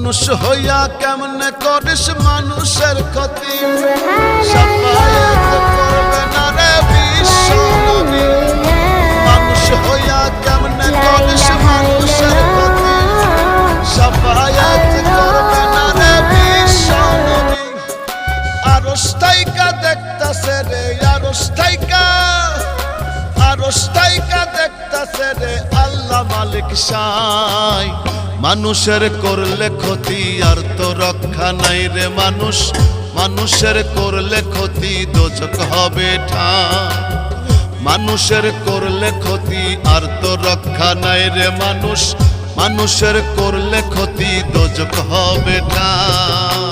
মানুষ হইয়া কেমনে করিস মানুষের ক্ষতি সাফায়াত করবে না রে বিশ্ব নবী মানুষ হইয়া কেমনে করিস মানুষের ক্ষতি সাফায়াত করবে না রে বিশ্ব নবী আরশ থাইকা দেখতাছে রে আরশ থাইকা দেখতাছে রে আল্লাহ মালিক সাই মানুষের করলে ক্ষতি আর তো রক্ষা নাই রে মানুষের করলে ক্ষতি দোজখ হবে ঠাই মানুষের করলে ক্ষতি আর তো রক্ষা নাই রে মানুষের করলে ক্ষতি দোজখ হবে ঠাই